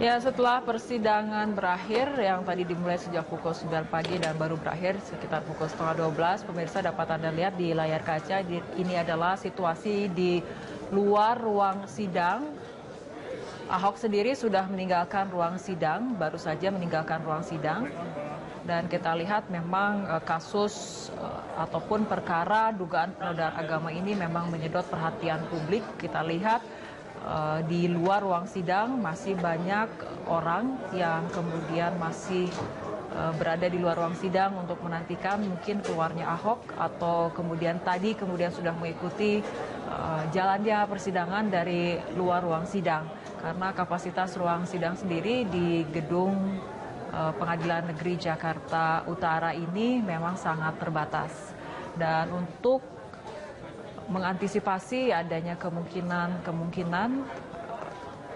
Ya, setelah persidangan berakhir yang tadi dimulai sejak pukul 9 pagi dan baru berakhir sekitar pukul setengah 12, pemirsa dapat Anda lihat di layar kaca, ini adalah situasi di luar ruang sidang. Ahok sendiri sudah meninggalkan ruang sidang, baru saja meninggalkan ruang sidang. Dan kita lihat memang kasus ataupun perkara dugaan penodaan agama ini memang menyedot perhatian publik. Kita lihat di luar ruang sidang masih banyak orang yang kemudian masih berada di luar ruang sidang untuk menantikan mungkin keluarnya Ahok atau kemudian sudah mengikuti jalannya persidangan dari luar ruang sidang. Karena kapasitas ruang sidang sendiri di gedung Pengadilan Negeri Jakarta Utara ini memang sangat terbatas. Dan untuk mengantisipasi adanya kemungkinan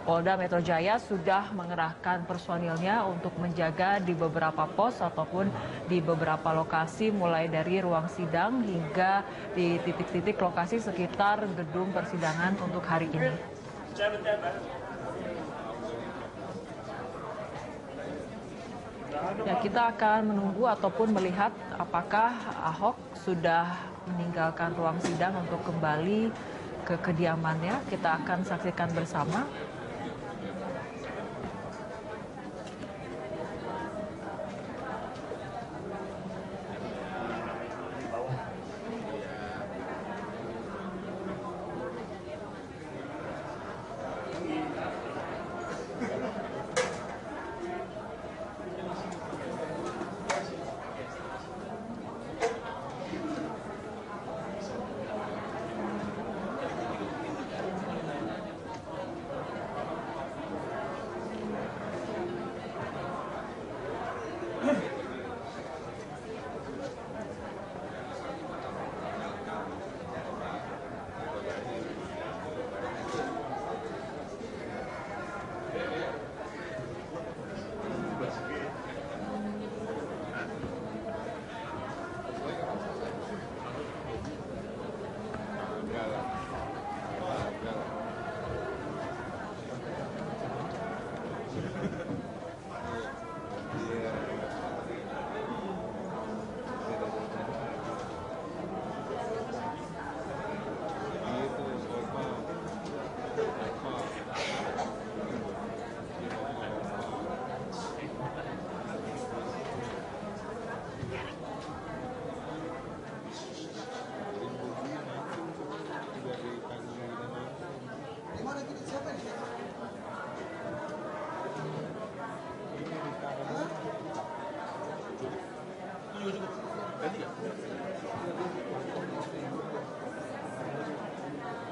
Polda Metro Jaya sudah mengerahkan personilnya untuk menjaga di beberapa pos ataupun di beberapa lokasi mulai dari ruang sidang hingga di titik-titik lokasi sekitar gedung persidangan untuk hari ini. Ya, kita akan menunggu ataupun melihat apakah Ahok sudah meninggalkan ruang sidang untuk kembali ke kediamannya. Kita akan saksikan bersama.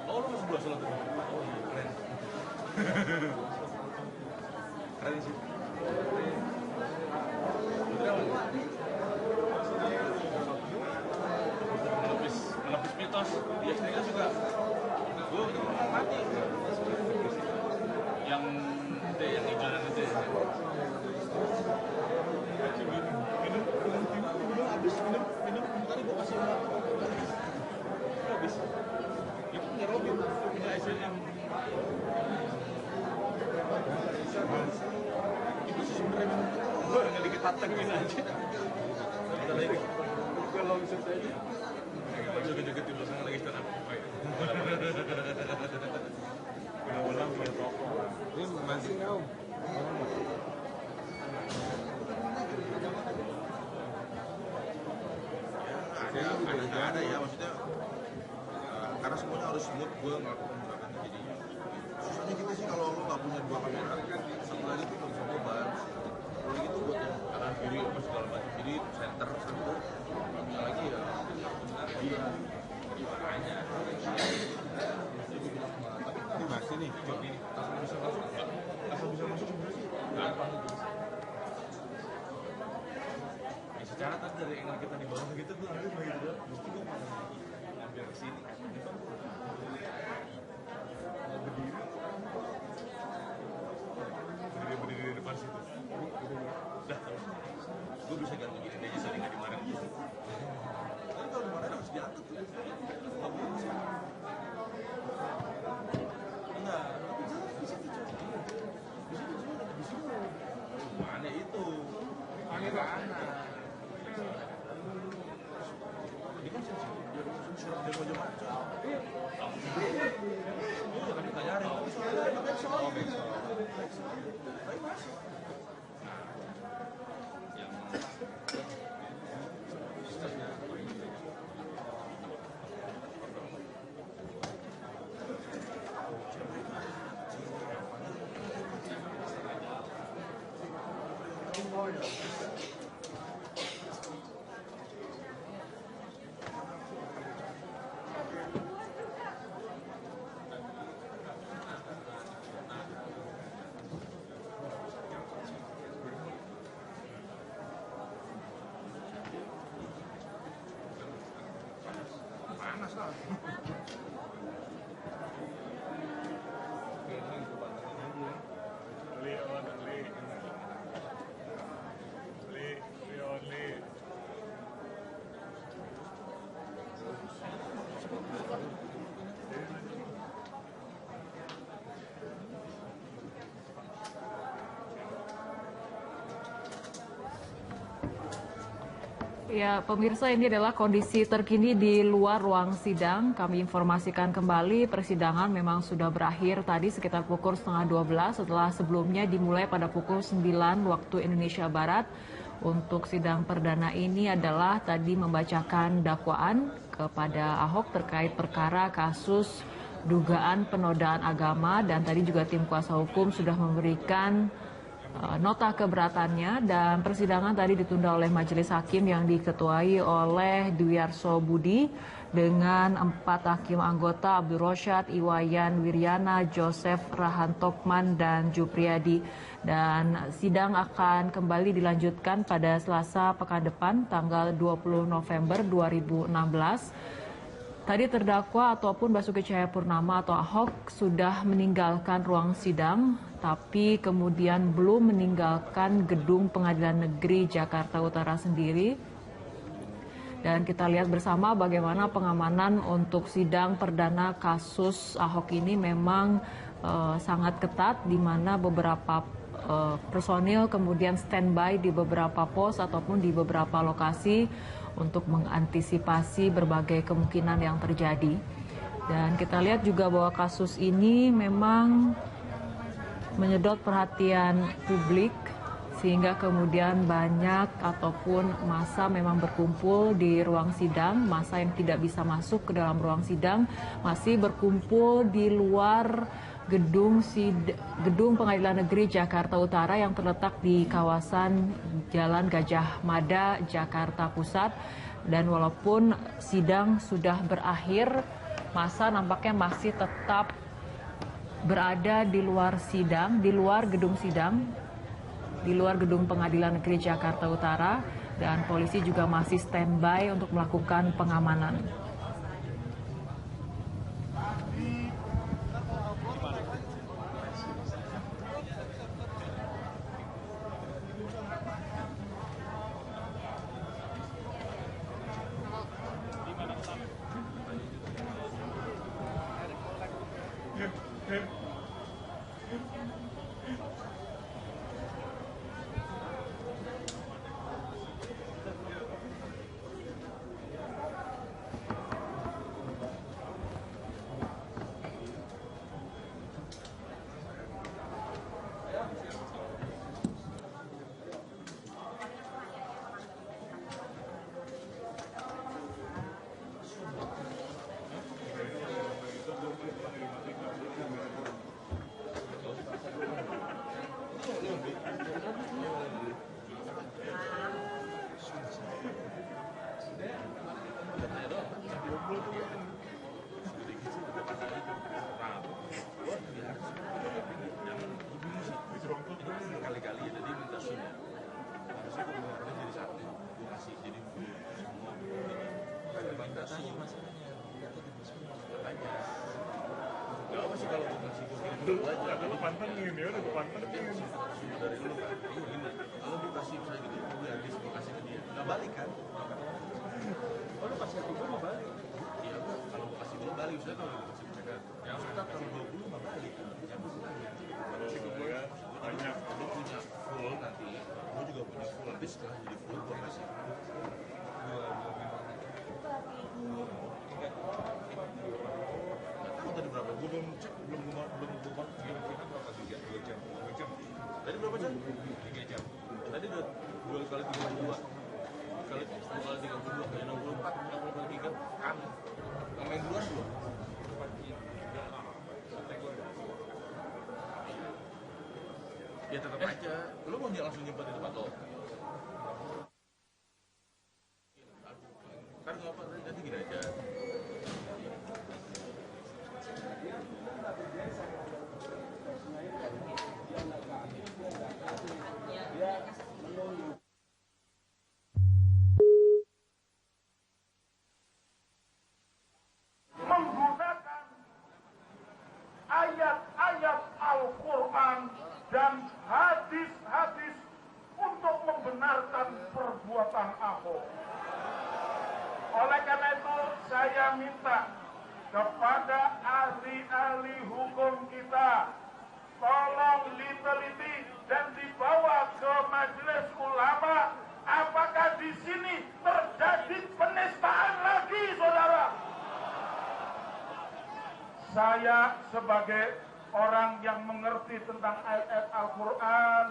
Oh, lu masih buat sholat itu? Oh iya, keren. Keren sih. Menepis mitos. Dia sendiri kan juga gue udah mati. Yang itu yang hijauan itu ya. Minum habis tadi gue kasih habis. Itu punya Robin, punya SNM. Itu sih sebenarnya gue dengan dikit patengin aja. Kita lagi gue langsung aja. Joget-joget di belakang lagi stand up. Ulang punya toko. Ini masih kau. Ya, ada ya maksudnya. Karena semuanya harus smooth, gue ngelakukan gerakan jadi susahnya kita sih kalau lo nggak punya dua kamera, satu lagi tuh bisa beban, kalau gitu buat yang kanan kiri apa segala macam, jadi center satu, yang lagi ya iya makanya ini masih nih job ini asal bisa masuk sebenarnya sih gampang gitu. Ya, secara tadi dari angle kita di bawah gitu gue ambil begitu doang, mesti gue ngambil ke sini. Berdiri di depan situ. Dah, gue bisa gantung gini aja sering nggak dimarahin gitu. Kan kalau dimarahin harus diangkat tuh. Nggak bisa. Enggak, tapi jalan di situ coba. Di situ Ini kan surat demo aja macam. Iya kan kita nyari. Panas lah. Ya, pemirsa, ini adalah kondisi terkini di luar ruang sidang. Kami informasikan kembali persidangan memang sudah berakhir tadi sekitar pukul 11:30 setelah sebelumnya dimulai pada pukul 9 waktu Indonesia Barat. Untuk sidang perdana ini adalah tadi membacakan dakwaan kepada Ahok terkait perkara kasus dugaan penodaan agama, dan tadi juga tim kuasa hukum sudah memberikan nota keberatannya, dan persidangan tadi ditunda oleh majelis hakim yang diketuai oleh Dwi Arso Budi dengan 4 hakim anggota Abdul Rosyad, Iwayan Wiryana, Joseph Rahantokman, dan Jupriyadi. Dan sidang akan kembali dilanjutkan pada Selasa pekan depan tanggal 20 November 2016. Tadi terdakwa ataupun Basuki Cahayapurnama atau Ahok sudah meninggalkan ruang sidang, tapi kemudian belum meninggalkan gedung Pengadilan Negeri Jakarta Utara sendiri. Dan kita lihat bersama bagaimana pengamanan untuk sidang perdana kasus Ahok ini memang sangat ketat, di mana beberapa personil kemudian standby di beberapa pos ataupun di beberapa lokasi untuk mengantisipasi berbagai kemungkinan yang terjadi. Dan kita lihat juga bahwa kasus ini memang menyedot perhatian publik, sehingga kemudian banyak ataupun massa memang berkumpul di ruang sidang. Massa yang tidak bisa masuk ke dalam ruang sidang masih berkumpul di luar gedung Pengadilan Negeri Jakarta Utara yang terletak di kawasan Jalan Gajah Mada, Jakarta Pusat. Dan walaupun sidang sudah berakhir, massa nampaknya masih tetap berada di luar sidang, di luar gedung sidang, di luar gedung Pengadilan Negeri Jakarta Utara, dan polisi juga masih standby untuk melakukan pengamanan. Kali-kali ya, jadi minta SIM ya. Harusnya gue bener-bener jadi satu, gue kasih jadi semua minta SIM masalahnya. Makanya gak apa sih kalau gue kasih gue aja. Lu pantengin ya, udah gue pantengin. Dari dulu kan, iya gini, kalau gue kasih misalnya gitu, gue habis gue kasih ke dia, gak balik kan? Oh lu kasih ke gue mau balik? Iya gue, kalau gue kasih gue balik, misalnya kalau gue kasih mereka yang tetap kalau gue dulu gak balik, yang gue balik. Kalau sih gue banyak. Lu punya full nanti, gue juga punya full. Nanti setelah jadi full gue kasih. Nggak tahu tadi berapa. Gue belum cek, belum kira-kira berapa 2 jam. Tadi berapa jam? 3 jam. Tadi udah 2 kali 32. Kali 2 kali 32 kayak 64, 60 kali 3 kan. Yang main duluan belum? Ya tetap aja. Lu mau langsung nyimpen di tempat lo? Kan nggak apa, nanti gini aja. Menggunakan ayat-ayat Al-Quran dan hadis-hadis untuk membenarkan perbuatan Ahok. Oleh karena itu saya minta kepada ahli-ahli hukum kita, tolong diteliti dan dibawa ke Majelis Ulama. Apakah di sini terjadi penistaan lagi, saudara? Saya sebagai orang yang mengerti tentang ayat-ayat Al-Quran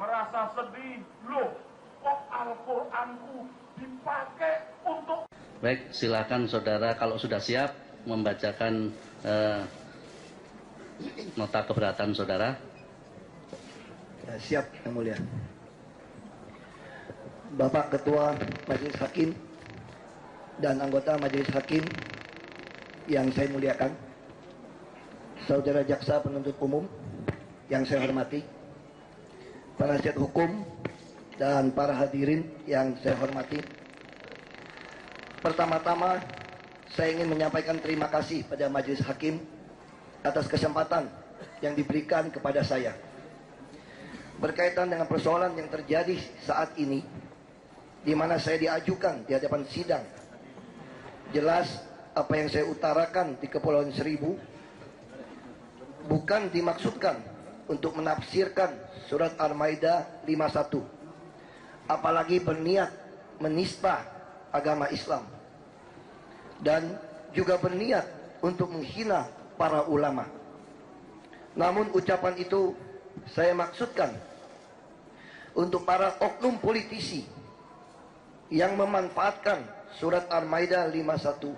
merasa sedih. Loh, kok Al-Quranku dipakai untuk... Baik, silakan saudara kalau sudah siap membacakan nota keberatan saudara. Ya, siap, Yang Mulia. Bapak Ketua Majelis Hakim dan anggota Majelis Hakim yang saya muliakan, Saudara Jaksa Penuntut Umum yang saya hormati, penasihat hukum dan para hadirin yang saya hormati. Pertama-tama saya ingin menyampaikan terima kasih pada Majelis Hakim atas kesempatan yang diberikan kepada saya berkaitan dengan persoalan yang terjadi saat ini, di mana saya diajukan di hadapan sidang. Jelas apa yang saya utarakan di Kepulauan Seribu bukan dimaksudkan untuk menafsirkan surat Al-Maidah 51, apalagi berniat menista agama Islam, dan juga berniat untuk menghina para ulama. Namun ucapan itu saya maksudkan untuk para oknum politisi yang memanfaatkan surat Al-Maidah 51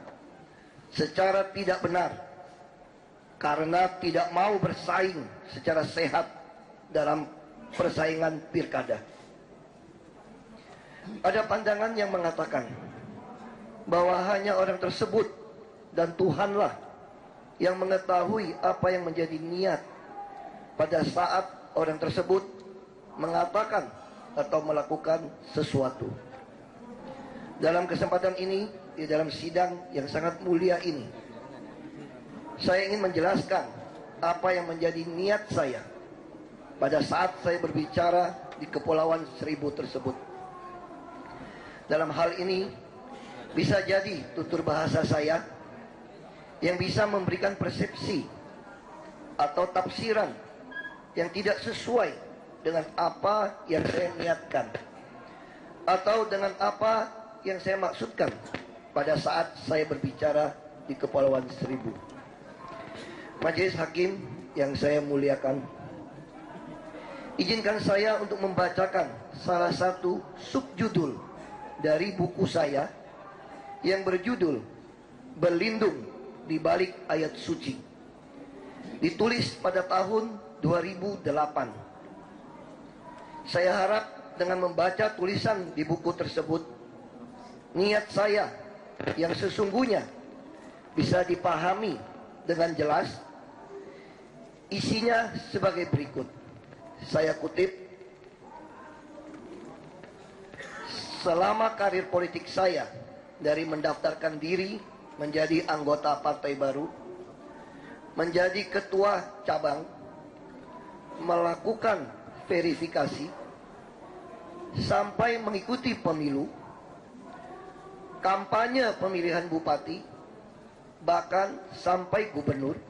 secara tidak benar karena tidak mau bersaing secara sehat dalam persaingan pilkada. Ada pandangan yang mengatakan bahwa hanya orang tersebut dan Tuhanlah yang mengetahui apa yang menjadi niat pada saat orang tersebut mengatakan atau melakukan sesuatu. Dalam kesempatan ini, di dalam sidang yang sangat mulia ini, saya ingin menjelaskan apa yang menjadi niat saya pada saat saya berbicara di Kepulauan Seribu tersebut. Dalam hal ini, bisa jadi tutur bahasa saya yang bisa memberikan persepsi atau tafsiran yang tidak sesuai dengan apa yang saya niatkan atau dengan apa yang saya maksudkan pada saat saya berbicara di Kepulauan Seribu. Majelis Hakim yang saya muliakan, izinkan saya untuk membacakan salah satu subjudul dari buku saya yang berjudul Berlindung di Balik Ayat Suci, ditulis pada tahun 2008. Saya harap dengan membaca tulisan di buku tersebut, niat saya yang sesungguhnya bisa dipahami dengan jelas. Isinya sebagai berikut. Saya kutip, selama karir politik saya dari mendaftarkan diri menjadi anggota partai baru, menjadi ketua cabang, melakukan verifikasi, sampai mengikuti pemilu, kampanye pemilihan bupati, bahkan sampai gubernur,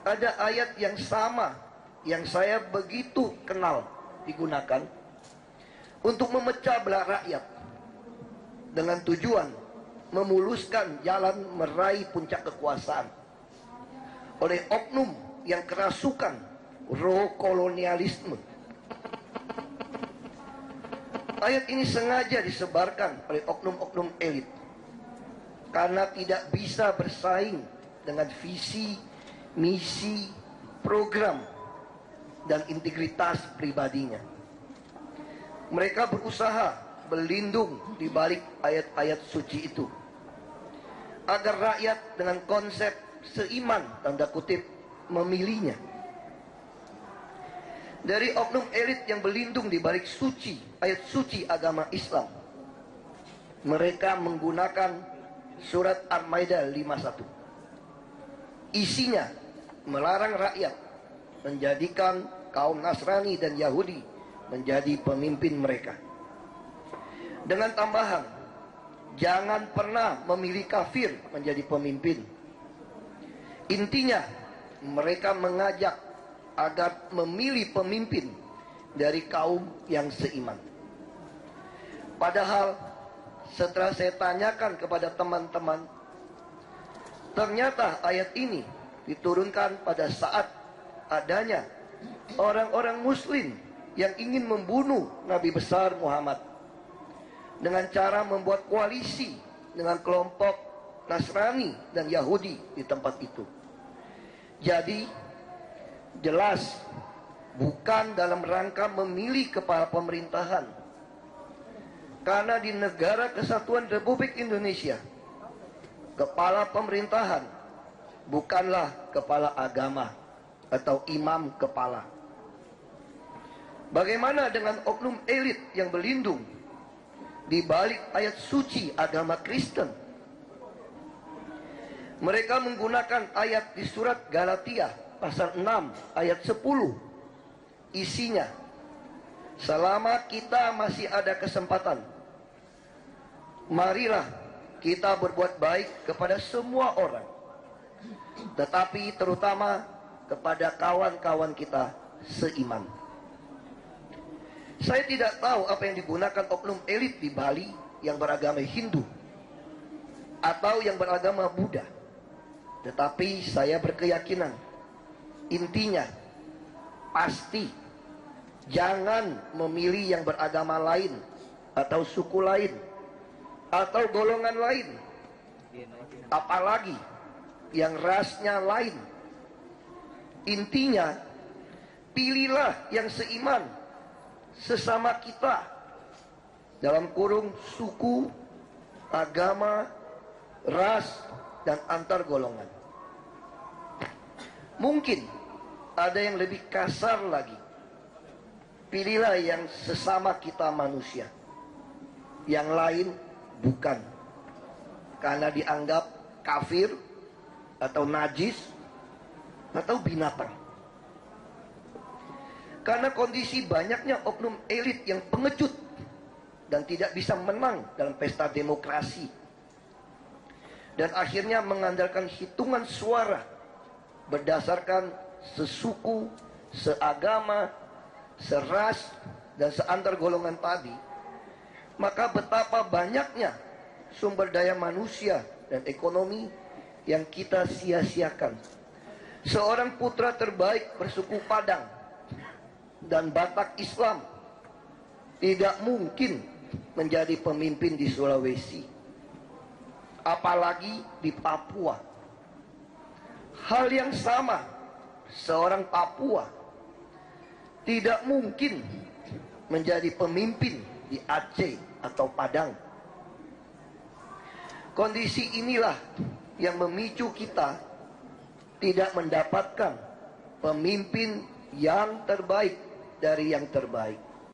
ada ayat yang sama yang saya begitu kenal digunakan. untuk memecah belah rakyat dengan tujuan memuluskan jalan meraih puncak kekuasaan oleh oknum yang kerasukan roh kolonialisme. Ayat ini sengaja disebarkan oleh oknum-oknum elit karena tidak bisa bersaing dengan visi, misi, program, dan integritas pribadinya. Mereka berusaha berlindung di balik ayat-ayat suci itu agar rakyat dengan konsep seiman, tanda kutip, memilihnya. Dari oknum elit yang berlindung di balik suci, ayat suci agama Islam, mereka menggunakan surat Al-Maidah 51. Isinya melarang rakyat menjadikan kaum Nasrani dan Yahudi menjadi pemimpin mereka. Dengan tambahan, jangan pernah memilih kafir menjadi pemimpin. Intinya, mereka mengajak agar memilih pemimpin dari kaum yang seiman. Padahal setelah saya tanyakan kepada teman-teman, ternyata ayat ini diturunkan pada saat adanya orang-orang muslim yang ingin membunuh Nabi besar Muhammad dengan cara membuat koalisi dengan kelompok Nasrani dan Yahudi di tempat itu. Jadi jelas bukan dalam rangka memilih kepala pemerintahan, karena di negara kesatuan Republik Indonesia kepala pemerintahan bukanlah kepala agama atau imam kepala. Bagaimana dengan oknum elit yang berlindung di balik ayat suci agama Kristen? Mereka menggunakan ayat di surat Galatia pasal 6 ayat 10. Isinya, selama kita masih ada kesempatan, marilah kita berbuat baik kepada semua orang, tetapi terutama kepada kawan-kawan kita seiman. Saya tidak tahu apa yang digunakan oknum elit di Bali yang beragama Hindu atau yang beragama Buddha, tetapi saya berkeyakinan intinya pasti jangan memilih yang beragama lain atau suku lain atau golongan lain, apalagi yang rasnya lain. Intinya, pilihlah yang seiman sesama kita, dalam kurung suku, agama, ras, dan antar golongan. Mungkin ada yang lebih kasar lagi. Pilihlah yang sesama kita manusia, yang lain bukan, karena dianggap kafir atau najis atau binatang. Karena kondisi banyaknya oknum elit yang pengecut dan tidak bisa menang dalam pesta demokrasi, dan akhirnya mengandalkan hitungan suara berdasarkan sesuku, seagama, seras, dan seantar golongan tadi, maka betapa banyaknya sumber daya manusia dan ekonomi yang kita sia-siakan. Seorang putra terbaik bersuku Padang dan Batak Islam tidak mungkin menjadi pemimpin di Sulawesi, apalagi di Papua. Hal yang sama, seorang Papua tidak mungkin menjadi pemimpin di Aceh atau Padang. Kondisi inilah yang memicu kita tidak mendapatkan pemimpin yang terbaik dari yang terbaik.